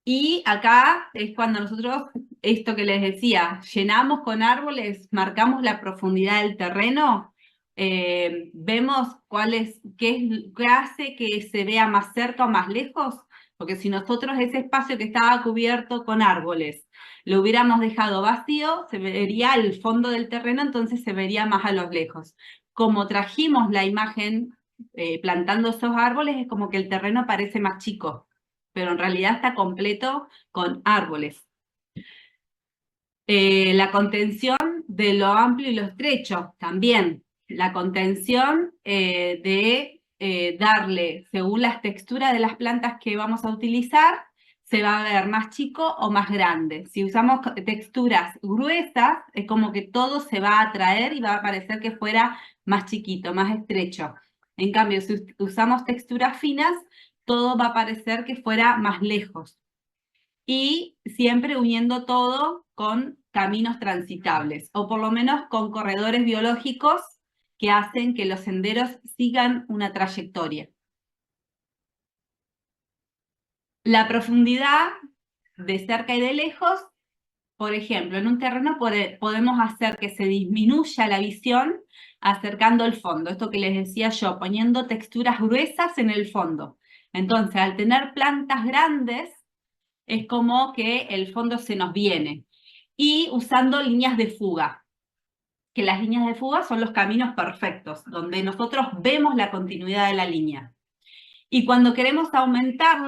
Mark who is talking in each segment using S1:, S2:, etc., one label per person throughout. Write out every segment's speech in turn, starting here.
S1: Y acá es cuando nosotros, esto que les decía, llenamos con árboles, marcamos la profundidad del terreno, vemos qué hace que se vea más cerca o más lejos, porque si nosotros ese espacio que estaba cubierto con árboles lo hubiéramos dejado vacío, se vería el fondo del terreno, entonces se vería más a lo lejos. Como trajimos la imagen plantando esos árboles, es como que el terreno parece más chico, pero en realidad está completo con árboles. La contención de lo amplio y lo estrecho, también. La contención de darle, según las texturas de las plantas que vamos a utilizar, se va a ver más chico o más grande. Si usamos texturas gruesas, es como que todo se va a atraer y va a parecer que fuera más chiquito, más estrecho. En cambio, si usamos texturas finas, todo va a parecer que fuera más lejos. Y siempre uniendo todo con caminos transitables, o por lo menos con corredores biológicos que hacen que los senderos sigan una trayectoria. La profundidad de cerca y de lejos, por ejemplo, en un terreno podemos hacer que se disminuya la visión acercando el fondo, esto que les decía yo, poniendo texturas gruesas en el fondo. Entonces, al tener plantas grandes, es como que el fondo se nos viene. Y usando líneas de fuga, que las líneas de fuga son los caminos perfectos, donde nosotros vemos la continuidad de la línea. Y cuando queremos aumentar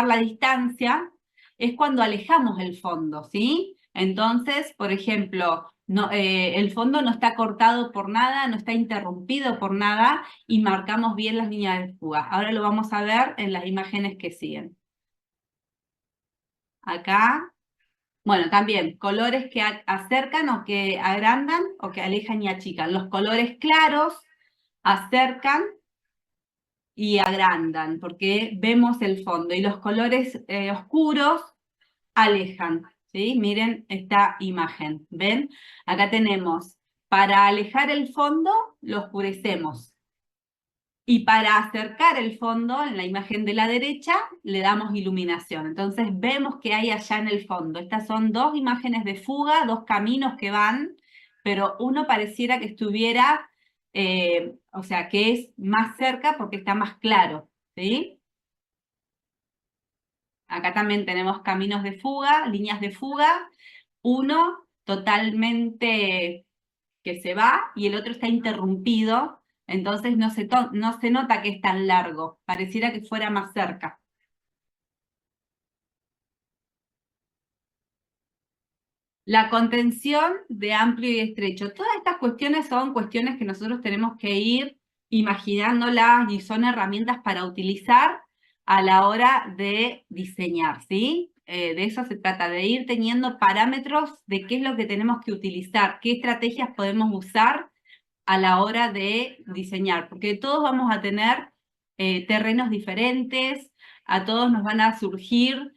S1: la distancia, es cuando alejamos el fondo, ¿sí? Entonces, por ejemplo, el fondo no está cortado por nada, no está interrumpido por nada y marcamos bien las líneas de fuga. Ahora lo vamos a ver en las imágenes que siguen. Acá, bueno, también colores que acercan o que agrandan o que alejan y achican. Los colores claros acercan y agrandan porque vemos el fondo y los colores oscuros alejan, ¿sí? Miren esta imagen, ¿ven? Acá tenemos, para alejar el fondo lo oscurecemos y para acercar el fondo, en la imagen de la derecha, le damos iluminación. Entonces vemos que hay allá en el fondo. Estas son dos imágenes de fuga, dos caminos que van, pero uno pareciera que estuviera, o sea, que es más cerca porque está más claro, ¿sí? Acá también tenemos caminos de fuga, líneas de fuga. Uno totalmente que se va y el otro está interrumpido, entonces no se nota que es tan largo, pareciera que fuera más cerca. La contención de amplio y estrecho. Todas estas cuestiones son cuestiones que nosotros tenemos que ir imaginándolas y son herramientas para utilizar a la hora de diseñar, ¿sí? De eso se trata, de ir teniendo parámetros de qué es lo que tenemos que utilizar, qué estrategias podemos usar a la hora de diseñar, porque todos vamos a tener terrenos diferentes, a todos nos van a surgir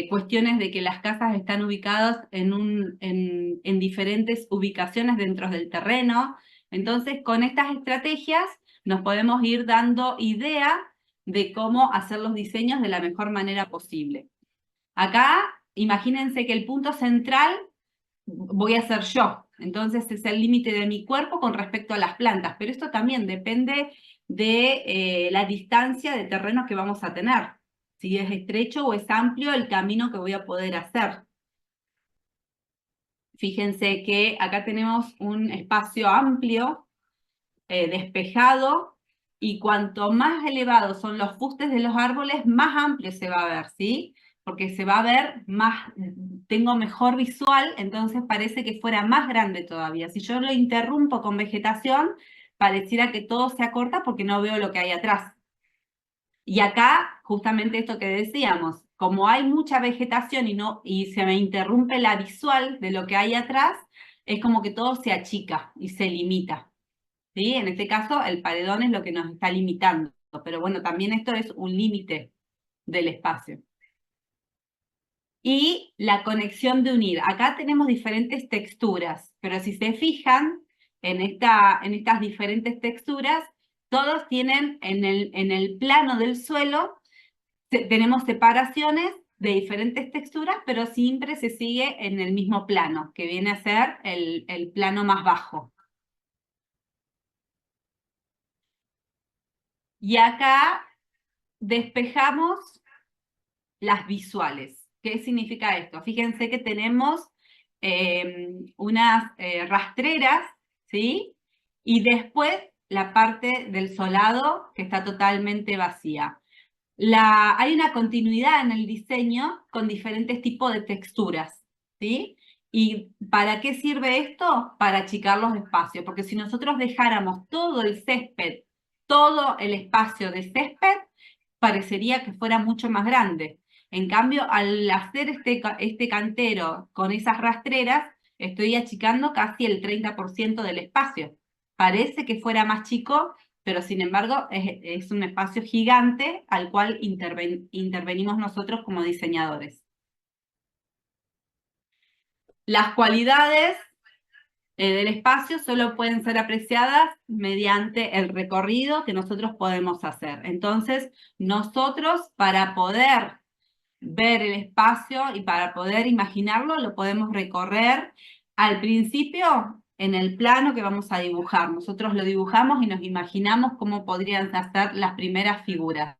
S1: cuestiones de que las casas están ubicadas en diferentes ubicaciones dentro del terreno. Entonces, con estas estrategias nos podemos ir dando idea de cómo hacer los diseños de la mejor manera posible. Acá, imagínense que el punto central voy a ser yo. Entonces es el límite de mi cuerpo con respecto a las plantas, pero esto también depende de la distancia de terreno que vamos a tener. Si es estrecho o es amplio el camino que voy a poder hacer. Fíjense que acá tenemos un espacio amplio, despejado, y cuanto más elevados son los fustes de los árboles, más amplio se va a ver, ¿sí? Porque se va a ver más, tengo mejor visual, entonces parece que fuera más grande todavía. Si yo lo interrumpo con vegetación, pareciera que todo se acorta porque no veo lo que hay atrás. Y acá, justamente esto que decíamos, como hay mucha vegetación y se me interrumpe la visual de lo que hay atrás, es como que todo se achica y se limita. ¿Sí? En este caso, el paredón es lo que nos está limitando, pero bueno, también esto es un límite del espacio. Y la conexión de unir. Acá tenemos diferentes texturas, pero si se fijan en estas diferentes texturas, todos tienen en el plano del suelo, tenemos separaciones de diferentes texturas, pero siempre se sigue en el mismo plano, que viene a ser el plano más bajo. Y acá despejamos las visuales. ¿Qué significa esto? Fíjense que tenemos unas rastreras, ¿sí? Y después la parte del solado que está totalmente vacía. Hay una continuidad en el diseño con diferentes tipos de texturas, ¿sí? ¿Y para qué sirve esto? Para achicar los espacios, porque si nosotros dejáramos todo el césped, todo el espacio de césped, parecería que fuera mucho más grande. En cambio, al hacer este cantero con esas rastreras, estoy achicando casi el 30% del espacio. Parece que fuera más chico, pero sin embargo es un espacio gigante al cual intervenimos nosotros como diseñadores. Las cualidades del espacio solo pueden ser apreciadas mediante el recorrido que nosotros podemos hacer. Entonces, nosotros para poder ver el espacio y para poder imaginarlo, lo podemos recorrer al principio en el plano que vamos a dibujar. Nosotros lo dibujamos y nos imaginamos cómo podrían ser las primeras figuras.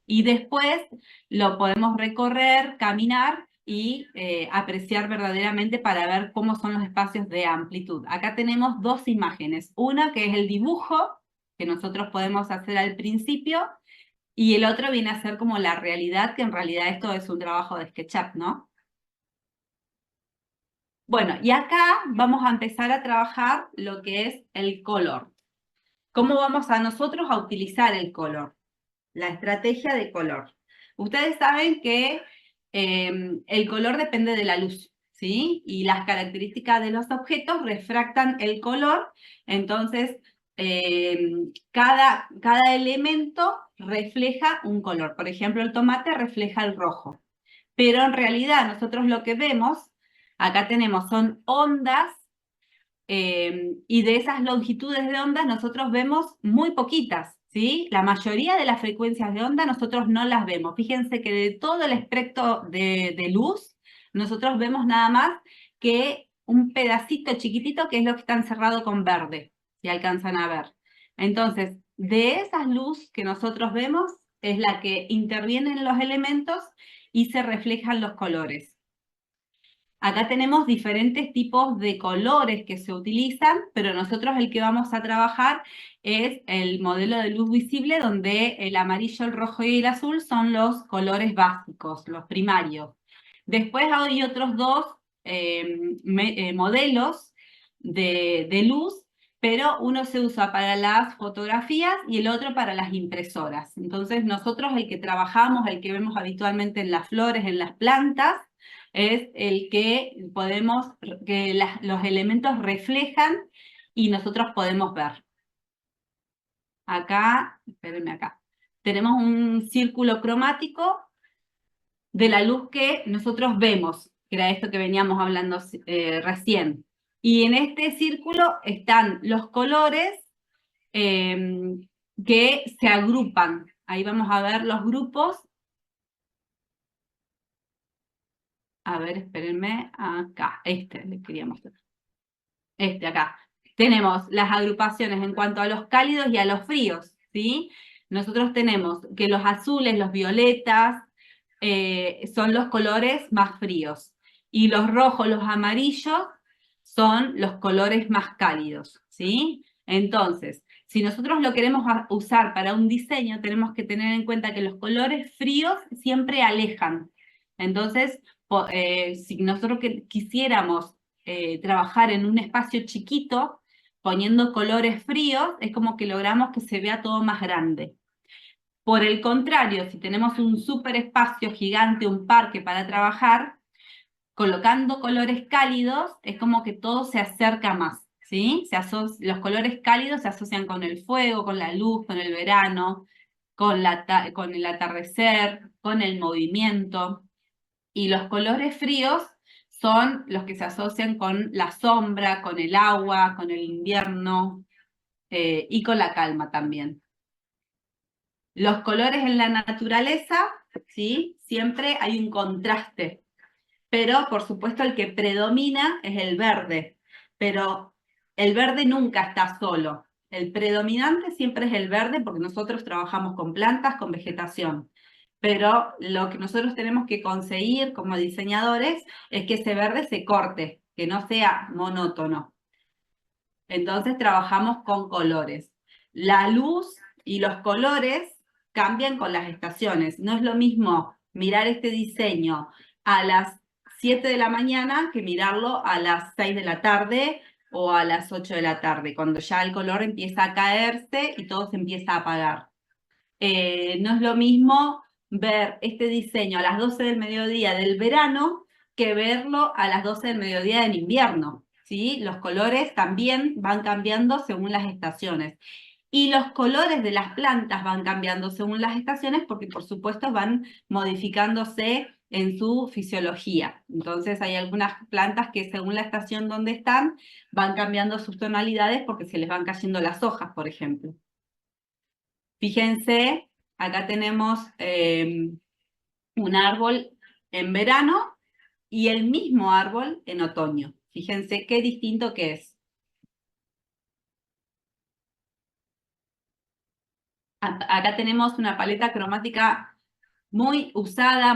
S1: Y después lo podemos recorrer, caminar y apreciar verdaderamente para ver cómo son los espacios de amplitud. Acá tenemos dos imágenes. Una que es el dibujo que nosotros podemos hacer al principio y el otro viene a ser como la realidad, que en realidad esto es un trabajo de SketchUp, ¿no? Bueno, y acá vamos a empezar a trabajar lo que es el color. ¿Cómo vamos a nosotros a utilizar el color? La estrategia de color. Ustedes saben que el color depende de la luz, ¿sí? Y las características de los objetos refractan el color, entonces cada elemento refleja un color. Por ejemplo, el tomate refleja el rojo. Pero en realidad nosotros lo que vemos, acá tenemos, son ondas y de esas longitudes de onda nosotros vemos muy poquitas, ¿sí? La mayoría de las frecuencias de onda nosotros no las vemos. Fíjense que de todo el espectro de luz, nosotros vemos nada más que un pedacito chiquitito que es lo que está encerrado con verde, si alcanzan a ver. Entonces, de esa luz que nosotros vemos es la que interviene en los elementos y se reflejan los colores. Acá tenemos diferentes tipos de colores que se utilizan, pero nosotros el que vamos a trabajar es el modelo de luz visible, donde el amarillo, el rojo y el azul son los colores básicos, los primarios. Después hay otros dos modelos de luz, pero uno se usa para las fotografías y el otro para las impresoras. Entonces nosotros el que trabajamos, el que vemos habitualmente en las flores, en las plantas, es el que podemos, que los elementos reflejan y nosotros podemos ver. Acá, espérenme acá, tenemos un círculo cromático de la luz que nosotros vemos, que era esto que veníamos hablando recién. Y en este círculo están los colores que se agrupan. Ahí vamos a ver los grupos. A ver, espérenme, acá, este les quería mostrar. Acá. Tenemos las agrupaciones en cuanto a los cálidos y a los fríos, ¿sí? Nosotros tenemos que los azules, los violetas, son los colores más fríos. Y los rojos, los amarillos, son los colores más cálidos, ¿sí? Entonces, si nosotros lo queremos usar para un diseño, tenemos que tener en cuenta que los colores fríos siempre alejan. Entonces, si nosotros quisiéramos trabajar en un espacio chiquito, poniendo colores fríos, es como que logramos que se vea todo más grande. Por el contrario, si tenemos un super espacio gigante, un parque para trabajar, colocando colores cálidos, es como que todo se acerca más, ¿sí? Los colores cálidos se asocian con el fuego, con la luz, con el verano, con el atardecer, con el movimiento. Y los colores fríos son los que se asocian con la sombra, con el agua, con el invierno y con la calma también. Los colores en la naturaleza, ¿sí? Siempre hay un contraste, pero por supuesto el que predomina es el verde, pero el verde nunca está solo. El predominante siempre es el verde porque nosotros trabajamos con plantas, con vegetación. Pero lo que nosotros tenemos que conseguir como diseñadores es que ese verde se corte, que no sea monótono. Entonces trabajamos con colores. La luz y los colores cambian con las estaciones. No es lo mismo mirar este diseño a las 7 de la mañana que mirarlo a las 6 de la tarde o a las 8 de la tarde, cuando ya el color empieza a caerse y todo se empieza a apagar. No es lo mismo ver este diseño a las 12 del mediodía del verano que verlo a las 12 del mediodía del invierno, ¿sí? Los colores también van cambiando según las estaciones. Y los colores de las plantas van cambiando según las estaciones porque, por supuesto, van modificándose en su fisiología. Entonces, hay algunas plantas que según la estación donde están, van cambiando sus tonalidades porque se les van cayendo las hojas, por ejemplo. Fíjense, acá tenemos un árbol en verano y el mismo árbol en otoño. Fíjense qué distinto que es. Acá tenemos una paleta cromática muy usada,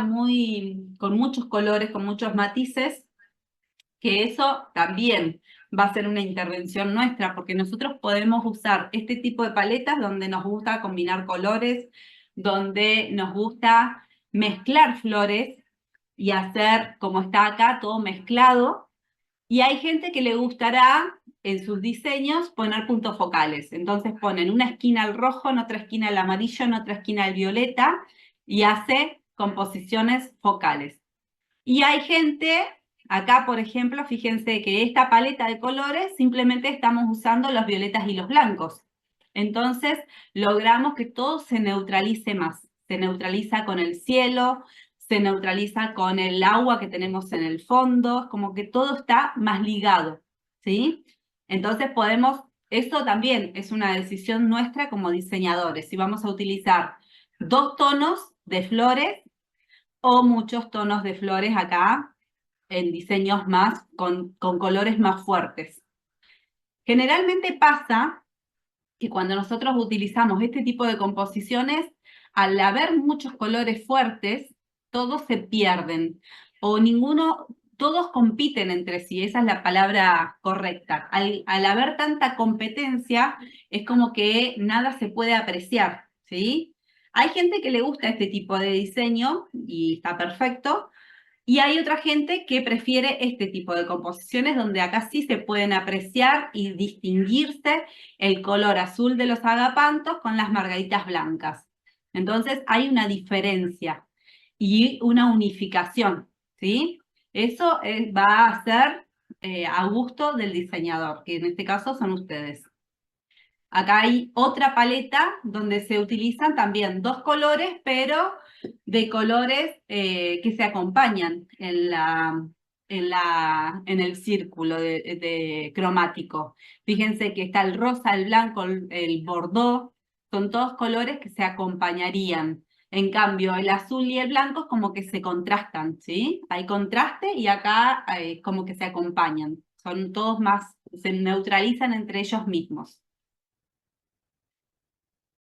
S1: con muchos colores, con muchos matices, que eso también va a ser una intervención nuestra, porque nosotros podemos usar este tipo de paletas donde nos gusta combinar colores, donde nos gusta mezclar flores y hacer, como está acá, todo mezclado. Y hay gente que le gustará en sus diseños poner puntos focales. Entonces ponen una esquina al rojo, en otra esquina al amarillo, en otra esquina al violeta y hace composiciones focales. Y hay gente, acá por ejemplo, fíjense que esta paleta de colores simplemente estamos usando los violetas y los blancos. Entonces logramos que todo se neutralice más. Se neutraliza con el cielo, se neutraliza con el agua que tenemos en el fondo, como que todo está más ligado, ¿sí? Entonces podemos, eso también es una decisión nuestra como diseñadores, si vamos a utilizar dos tonos de flores o muchos tonos de flores acá en diseños más, con colores más fuertes. Generalmente pasa que cuando nosotros utilizamos este tipo de composiciones, al haber muchos colores fuertes, todos se pierden o ninguno, todos compiten entre sí, esa es la palabra correcta. Al haber tanta competencia, es como que nada se puede apreciar, ¿sí? Hay gente que le gusta este tipo de diseño y está perfecto, y hay otra gente que prefiere este tipo de composiciones donde acá sí se pueden apreciar y distinguirse el color azul de los agapantos con las margaritas blancas. Entonces hay una diferencia y una unificación, ¿sí? Eso va a ser a gusto del diseñador, que en este caso son ustedes. Acá hay otra paleta donde se utilizan también dos colores, pero de colores que se acompañan en el círculo cromático. Fíjense que está el rosa, el blanco, el bordeaux, son todos colores que se acompañarían. En cambio, el azul y el blanco como que se contrastan, ¿sí? Hay contraste y acá como que se acompañan. Son todos más, se neutralizan entre ellos mismos.